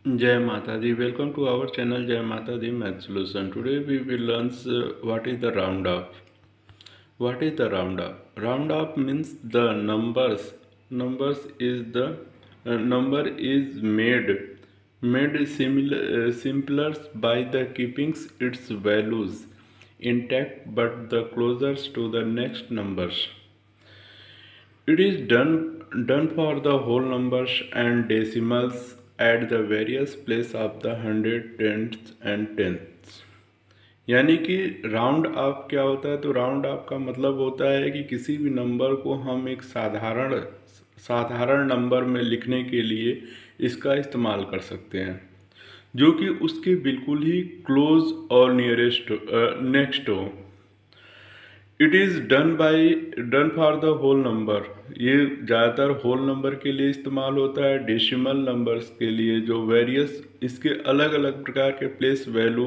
Jai Mata Di. Welcome to our channel Jai Mata Di Math Solution. Today we will learn what is the round up. What is the round up? Round up means the numbers. Numbers is the number is made simpler by the keeping its values intact, but the closest to the next numbers. It is done for the whole numbers and decimals at the various place of the hundred, tenths and tenths. यानी कि round of क्या होता है? तो round of का मतलब होता है कि किसी भी नंबर को हम एक साधारण नंबर में लिखने के लिए इसका इस्तेमाल कर सकते हैं, जो कि उसके बिल्कुल ही क्लोज और नियरेस्ट नेक्स्ट हो। It is done for the whole number. ये ज़्यादातर होल नंबर के लिए इस्तेमाल होता है। डेसिमल नंबर्स के लिए जो वेरियस इसके अलग अलग प्रकार के प्लेस वैल्यू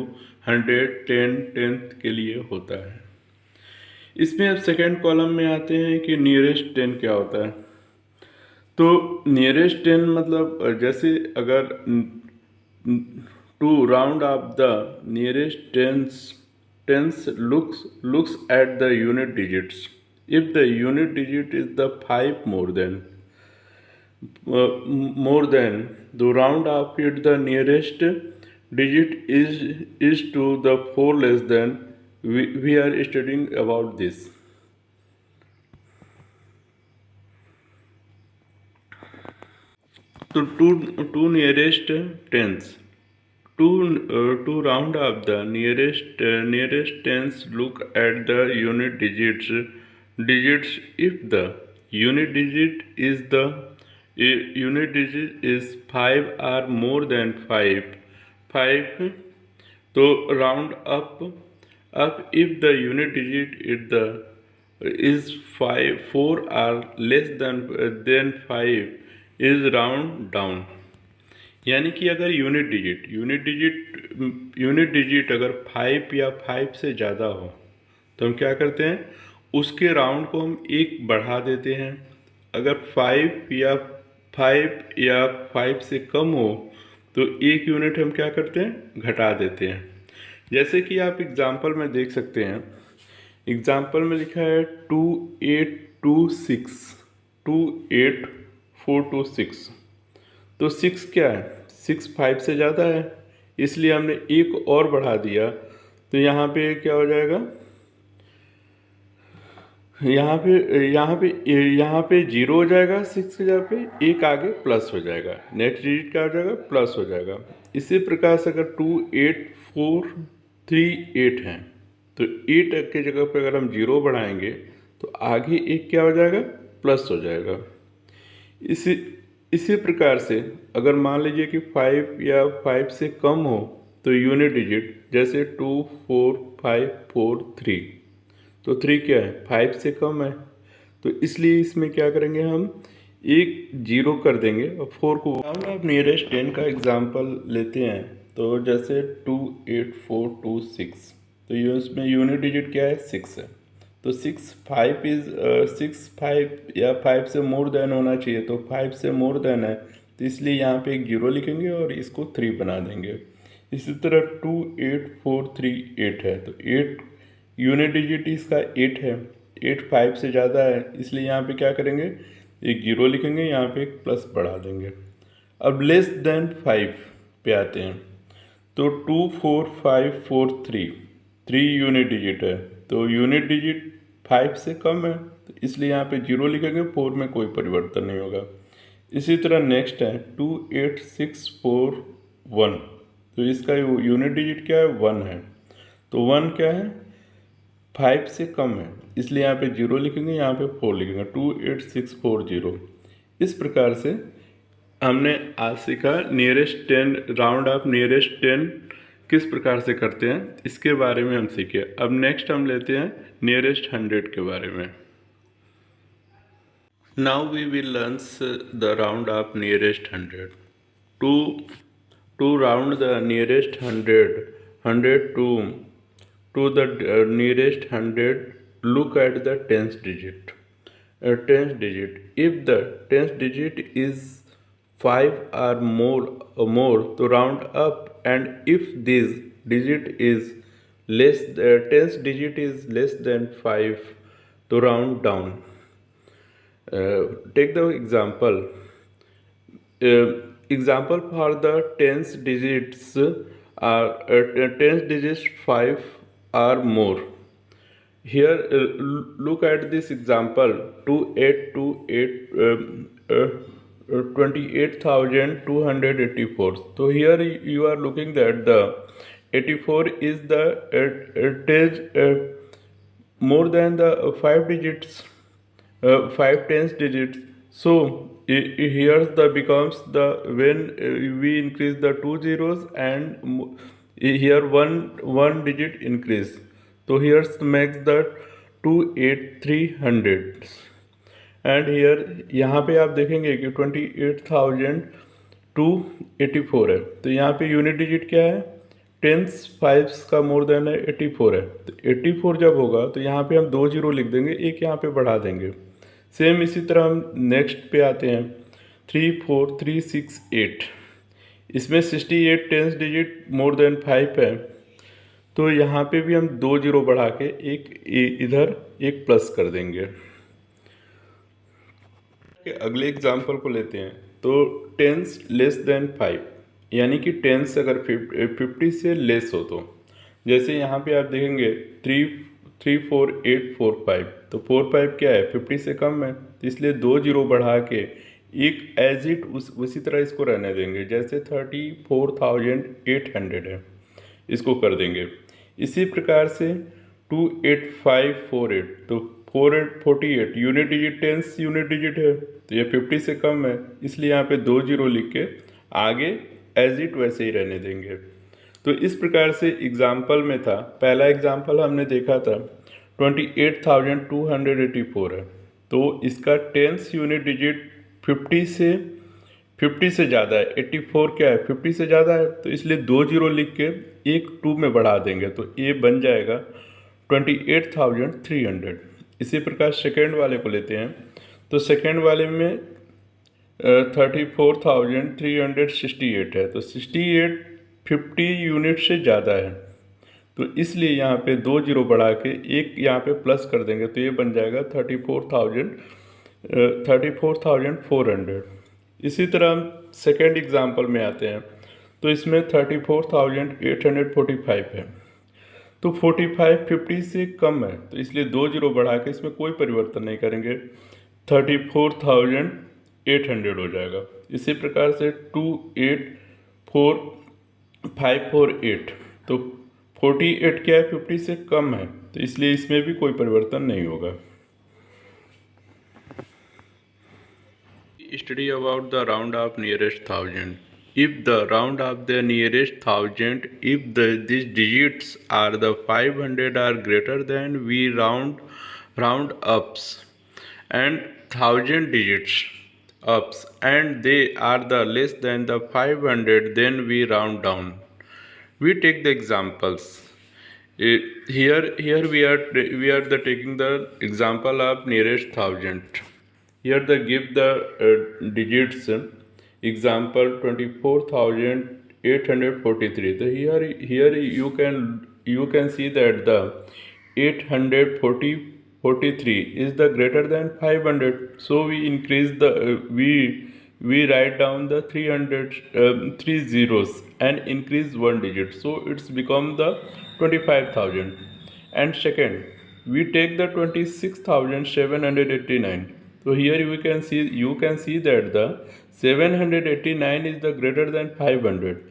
100, 10, 10th के लिए होता है। इसमें अब सेकेंड कॉलम में आते हैं कि नियरेस्ट 10 क्या होता है। तो नियरेस्ट 10 मतलब जैसे अगर to round off the nearest tens looks at the unit digits. If the unit digit is the 5 more than the round of it, the nearest digit is to the 4 less than. We are studying about this. So two nearest tens. To round up the nearest tens, look at the unit digits. If the unit digit is the unit digit is 5 or more than 5, तो round up. If the unit digit is 5 4 or less than 5, is round down. यानी कि अगर unit digit अगर 5 या 5 से ज़्यादा हो तो हम क्या करते हैं, उसके राउंड को हम एक बढ़ा देते हैं। अगर 5 या 5 से कम हो तो एक यूनिट हम क्या करते हैं, घटा देते हैं। जैसे कि आप एग्जाम्पल में देख सकते हैं, एग्जाम्पल में लिखा है 28426। तो 6 क्या है, 6 5 से ज़्यादा है, इसलिए हमने एक और बढ़ा दिया। तो यहाँ पे क्या हो जाएगा, यहाँ पे 0 हो जाएगा, 6 के जगह पे एक आगे प्लस हो जाएगा, नेक्स्ट डिजिट क्या हो जाएगा, प्लस हो जाएगा। इसी प्रकार से अगर 2 8 4 3 8 है तो 8 के जगह पे अगर हम 0 बढ़ाएंगे तो आगे एक क्या हो जाएगा, प्लस हो जाएगा। इसी प्रकार से अगर मान लीजिए कि 5 या 5 से कम हो तो यूनिट डिजिट जैसे 2 4 5 4 3, तो 3 क्या है, 5 से कम है, तो इसलिए इसमें क्या करेंगे, हम एक 0 कर देंगे और 4 को राउंड ऑफ नियरेस्ट 10 का एग्जांपल लेते हैं। तो जैसे 2 8 4 2 6, तो ये उसमें यूनिट डिजिट क्या है, 6 है। तो 6 5 या 5 से मोर देन होना चाहिए, तो 5 से मोर देन है, तो इसलिए यहाँ पे एक 0 लिखेंगे और इसको 3 बना देंगे। इसी तरह 2 8 4 3 8 है, तो 8 यूनिट डिजिट इसका 8 है, 8 5 से ज़्यादा है, इसलिए यहाँ पे क्या करेंगे, एक 0 लिखेंगे, यहाँ पे एक प्लस बढ़ा देंगे। अब लेस देन 5 पे आते हैं, तो 2 4 5 4 3 यूनिट डिजिट है, तो यूनिट डिजिट 5 से कम है, तो इसलिए यहाँ पे 0 लिखेंगे, 4 में कोई परिवर्तन नहीं होगा। इसी तरह नेक्स्ट है 2 8 6 4 1, तो इसका यूनिट डिजिट क्या है, 1 है, तो 1 क्या है, 5 से कम है, इसलिए यहाँ पे 0 लिखेंगे, यहाँ पे 4 लिखेंगे, 2 8 6 4 0। इस प्रकार से हमने आज सीखा नियरेस्ट 10, राउंड ऑफ नियरेस्ट 10 किस प्रकार से करते हैं, इसके बारे में हम सीखे। अब नेक्स्ट हम लेते हैं नियरेस्ट 100 के बारे में। Now we will learn the round off nearest 100। To round the nearest 100 to the nearest 100, look at the tenth digit. If the tenth digit is 5 or more to round up, and if this digit is less, tens digit is less than 5 to round down. Take the example. Example for the tens digits are tens digits 5 or more. Here, look at this example: 28,284. So here you are looking that the 84 is the tens more than the 5 digits, 5 tens digits. So here the becomes the when we increase the two zeros, and here one digit increase. So here makes the 28,300. And here यहाँ पे आप देखेंगे कि 28,284 है। तो यहाँ पे unit digit क्या है? टेंस फाइव्स का मोर देन है 84 है। तो 84 जब होगा तो यहाँ पे हम 2 जीरो लिख देंगे, एक यहाँ पे बढ़ा देंगे। सेम इसी तरह हम नेक्स्ट पे आते हैं 34368। इसमें 68 टेंस डिजिट मोर देन 5 है। तो यहाँ पे भी हम 2 जीरो बढ़ा के एक इधर एक प्लस कर देंगे। अगले एग्जाम्पल को लेते हैं। तो टेंस लेस देन 5, यानी कि टेंस अगर 50 से लेस हो तो जैसे यहाँ पे आप देखेंगे 34845। तो 45 क्या है? 50 से कम है, तो इसलिए 2 जीरो बढ़ा के एक एज इट उसी तरह इसको रहने देंगे। जैसे 34,800 है, इसको कर देंगे। इसी प्रकार से 28548, तो 48 unit digit tens unit digit है, तो ये 50 से कम है, इसलिए यहाँ पे 2 जीरो लिख के आगे एज इट वैसे ही रहने देंगे। तो इस प्रकार से एग्जाम्पल में था, पहला एग्जाम्पल हमने देखा था 28,284 है। तो इसका टेंस यूनिट डिजिट 50 से ज़्यादा है। 84 क्या है? 50 से ज़्यादा है, तो इसलिए 2 जीरो लिख के एक 2 में बढ़ा देंगे, तो ये बन जाएगा 28,300। इसी प्रकार सेकेंड वाले को लेते हैं। तो सेकेंड वाले में 34,368 है, तो 68 50 यूनिट से ज़्यादा है, तो इसलिए यहाँ पे 2 जीरो बढ़ा के एक यहाँ पे प्लस कर देंगे, तो ये बन जाएगा 34,400। इसी तरह हम सेकेंड एग्जाम्पल में आते हैं। तो इसमें 34,845 है। तो 45 50 से कम है, तो इसलिए 2 जीरो बढ़ा के इसमें कोई परिवर्तन नहीं करेंगे, 34,800 हो जाएगा। इसी प्रकार से 284,548, तो 48 क्या है? 50 से कम है, तो इसलिए इसमें भी कोई परिवर्तन नहीं होगा। Study about the round of nearest thousand. If the round of the nearest thousand, if these digits are the 500 are greater than, we round ups, and 1000 digits ups, and they are the less than the 500, then we round down. We take the examples. Here we are taking the example of nearest thousand. Here they give the digits. Example 24,843. So here you can see that the 843 is the greater than 500. So we increase the we write down the 3 zeros and increase one digit. So it's become the 25,000. And second, we take the 26,789. So here you can see that the 789 is the greater than 500.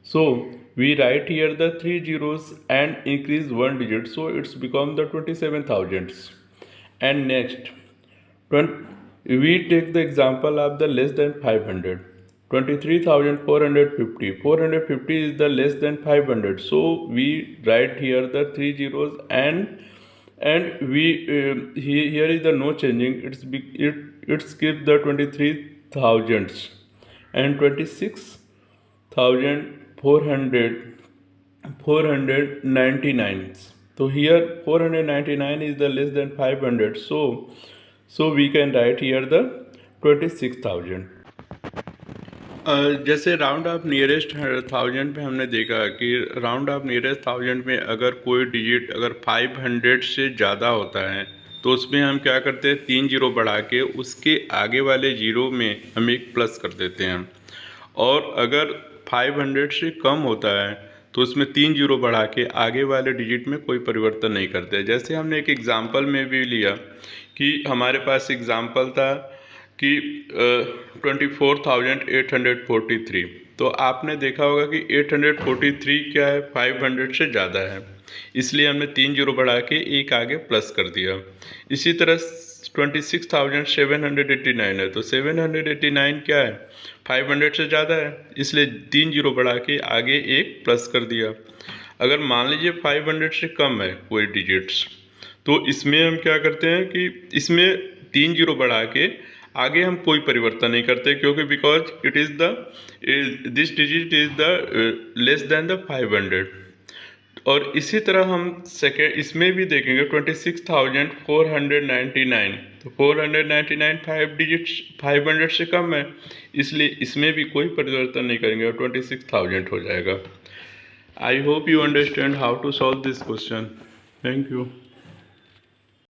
So we write here the 3 zeros and increase one digit. So it's become the 27,000. And next, we take the example of the less than 500. 23,450. 450 is the less than 500. So we write here the 3 zeros and we here is the no changing. It's give the 23,000 and 26,499. So here 499 is the less than 500. So we can write here the 26,000. जैसे round off nearest 1000 पे हमने देखा कि round off nearest 1000 में अगर कोई digit अगर 500 से ज़्यादा होता है तो उसमें हम क्या करते हैं, 3 जीरो बढ़ा के उसके आगे वाले जीरो में हम एक प्लस कर देते हैं। और अगर 500 से कम होता है तो उसमें 3 जीरो बढ़ा के आगे वाले डिजिट में कोई परिवर्तन नहीं करते। जैसे हमने एक एग्ज़ाम्पल में भी लिया कि हमारे पास एग्ज़ाम्पल था कि 24,843, तो आपने देखा होगा कि 843 क्या है, 500 से ज़्यादा है, इसलिए हमने 3 जीरो बढ़ा के एक आगे प्लस कर दिया। इसी तरह 26,789 है, तो 789 क्या है, 500 से ज़्यादा है, इसलिए 3 जीरो बढ़ा के आगे एक प्लस कर दिया। अगर मान लीजिए 500 से कम है कोई डिजिट्स, तो इसमें हम क्या करते हैं कि इसमें 3 जीरो बढ़ा के आगे हम कोई परिवर्तन नहीं करते, क्योंकि because it is the this digit is the less than the 500। और इसी तरह हम सेकेंड इसमें भी देखेंगे 26,499, तो 499 5 डिजिट्स 500 से कम है, इसलिए इसमें भी कोई परिवर्तन नहीं करेंगे और 26,000 हो जाएगा। I hope you understand how to solve this question. Thank you.